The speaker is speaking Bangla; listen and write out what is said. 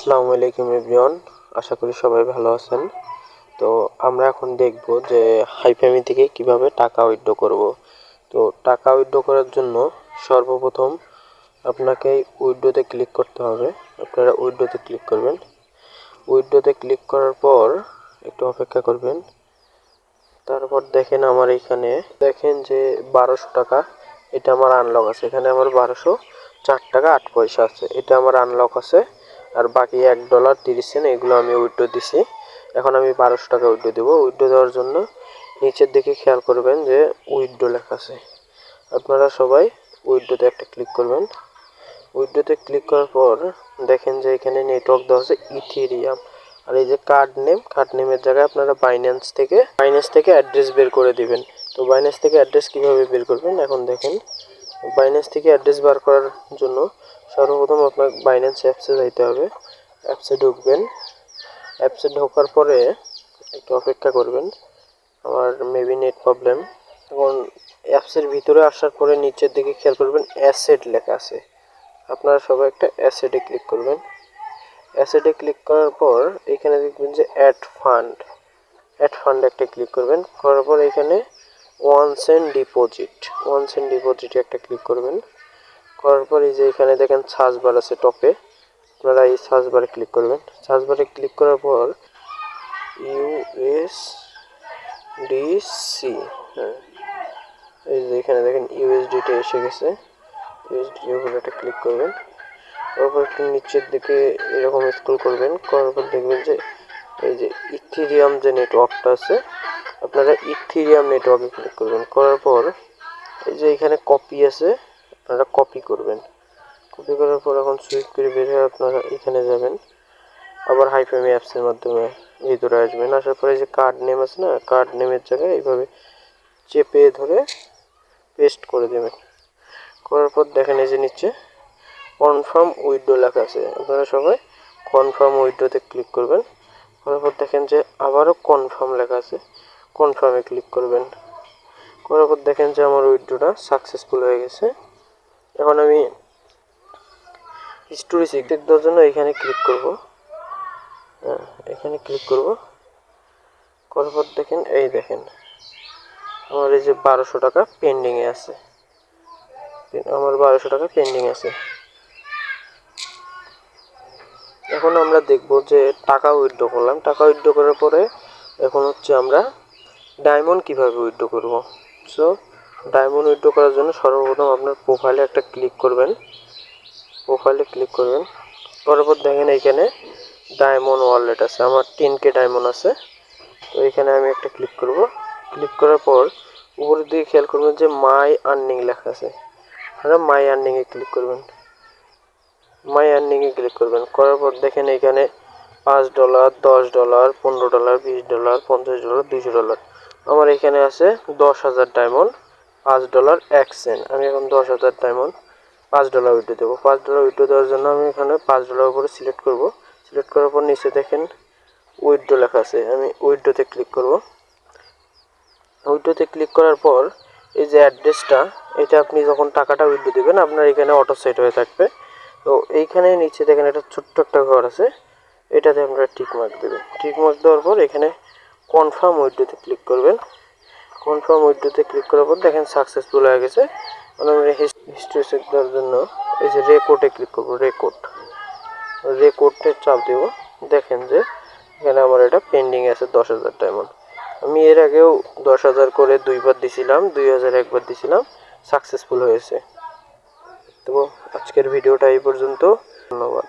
আসসালামু আলাইকুম এভরিওয়ান, আশা করি সবাই ভালো আছেন। তো আমরা এখন দেখব যে হাইফামি থেকে কিভাবে টাকা উইথড্র করব। তো টাকা উইথড্র করার জন্য সর্বপ্রথম আপনাকে উইথড্রোতে ক্লিক করতে হবে। আপনারা উইথড্রোতে ক্লিক করবেন। উইথড্রোতে ক্লিক করার পর একটু অপেক্ষা করবেন। তারপর দেখেন আমার এখানে দেখেন যে 1200 টাকা এটা আমার আনলক আছে। এখানে আমার 1204 টাকা 8 পয়সা আছে, এটা আমার আনলক আছে। আর বাকি $1.30 এগুলো আমি উইথড্র দিছি। এখন আমি 1200 টাকা উইথড্র দেবো। উইথড্র দেওয়ার জন্য নিচের দিকে খেয়াল করবেন যে উইথড্র লেখা আছে। আপনারা সবাই উইথড্রোতে একটা ক্লিক করবেন। উইথড্রোতে ক্লিক করার পর দেখেন যে এখানে নেটওয়ার্ক দেওয়া আছে ইথেরিয়াম। আর এই যে কার্ড নেমের জায়গায় আপনারা বাইন্যান্স থেকে অ্যাড্রেস বের করে দিবেন। তো বাইন্যান্স থেকে অ্যাড্রেস কিভাবে বের করবেন এখন দেখেন। বাইন্যান্স থেকে অ্যাড্রেস বার করার জন্য সর্বপ্রথম আপনার বাইন্যান্স অ্যাপসে যাইতে হবে। অ্যাপসে ঢুকবেন। অ্যাপসে ঢোকার পরে একটু অপেক্ষা করবেন, আমার মেবি নেট প্রবলেম। এখন অ্যাপসের ভিতরে আসার পরে নিচের দিকে খেয়াল করবেন অ্যাসেট লেখা আছে। আপনারা সবাই একটা অ্যাসেটে ক্লিক করবেন। অ্যাসেটে ক্লিক করার পর এখানে দেখবেন যে অ্যাড ফান্ড একটা ক্লিক করবেন। করার পর এখানে 1 সেন্ট ডিপোজিটে একটা ক্লিক করবেন। করার পর এই যে এখানে দেখেন সার্চ বার আছে টপে, আপনারা এই সার্চ বারে ক্লিক করবেন। সার্চ বারে ক্লিক করার পর ইউএসডিসি, হ্যাঁ এই যে এখানে দেখেন ইউএসডিটি এসে গেছে। ইউএসডিটির উপরে একটা ক্লিক করবেন। তারপর একটু নিচের দিকে এরকম স্ক্রল করবেন। করার পর দেখবেন যে এই যে ইথেরিয়াম যে নেটওয়ার্কটা আছে, আপনারা ইথেরিয়াম নেটওয়ার্কে ক্লিক করবেন। করার পর এই যে এখানে কপি আছে, আপনারা কপি করবেন। কপি করার পর এখন সুইচ করে বের হয়ে আপনারা এখানে যাবেন। আবার হাইফামি অ্যাপসের মাধ্যমে ভিতরে আসবেন। আসার পরে যে কার্ড নেম আছে না, কার্ড নেমের জায়গায় এইভাবে চেপে ধরে পেস্ট করে দেবেন। করার পর দেখেন এই যে নিচে কনফার্ম উইথড্র লেখা আছে, আপনারা সবাই কনফার্ম উইথড্রোতে ক্লিক করবেন। করার পর দেখেন যে আবারও কনফার্ম লেখা আছে, কনফার্মে ক্লিক করবেন। করার পর দেখেন যে আমার উইথড্রোটা সাকসেসফুল হয়ে গেছে। এখন আমি হিস্টোরি চেক দেওয়ার জন্য এখানে ক্লিক করব। এখানে ক্লিক করব। করার পর দেখেন এই দেখেন আমার এই যে 1200 টাকা পেন্ডিংয়ে আছে। এখন আমরা দেখব যে টাকা উইথড্র করলাম। টাকা উইথড্র করার পরে এখন হচ্ছে আমরা ডায়মন্ড কিভাবে উইথড্র করব। সো ডায়মন্ড উইথড্র করার জন্য সর্বপ্রথম আপনার প্রোফাইলে একটা ক্লিক করবেন। করার পর দেখেন এইখানে ডায়মন্ড ওয়ালেট আছে, আমার 10K ডায়মন্ড আছে। তো এখানে আমি একটা ক্লিক করব। ক্লিক করার পর উপরের দিকে খেয়াল করবেন যে মাই আর্নিং লেখা আছে, আপনারা মাই আর্নিংয়ে ক্লিক করবেন। করার পর দেখেন এখানে $5, $10, $15, $20, $50, $200। আমার এখানে আছে 10,000 ডায়মন্ড, $5 1 সেন্ট। আমি এখন 10,000 ডায়মন্ড $5 উইথড্র দেবো। $5 উইথড্র দেওয়ার জন্য আমি এখানে $5 উপরে সিলেক্ট করব। সিলেক্ট করার পর নিচে দেখেন উইথড্র লেখা আছে, আমি উইথড্রোতে ক্লিক করব। উইথড্রোতে ক্লিক করার পর এই যে অ্যাড্রেসটা, এটা আপনি যখন টাকাটা উইথড্র দেবেন আপনার এখানে অটো সেট হয়ে থাকবে। তো এইখানে নিচে দেখেন একটা ছোট্ট একটা ঘর আছে, এটাতে আপনারা টিকমার্ক দেবেন। টিকমার্ক দেওয়ার পর এখানে কনফার্ম উইথড্রোতে ক্লিক করবেন। কনফার্ম উইথড্রোতে ক্লিক করার পর দেখেন সাকসেসফুল হয়ে গেছে। আমরা হিস্ট্রি চেক দেওয়ার জন্য এই যে রেকর্ডে ক্লিক করব। রেকর্ডে চাপ দেব। দেখেন যে এখানে আমার এটা পেন্ডিং আছে 10,000 ডায়মন্ড। আমি এর আগেও 10,000 করে 2বার দিছিলাম, 2,000 একবার দিছিলাম, সাকসেসফুল হয়েছে। তো আজকের ভিডিওটা এই পর্যন্ত, ধন্যবাদ।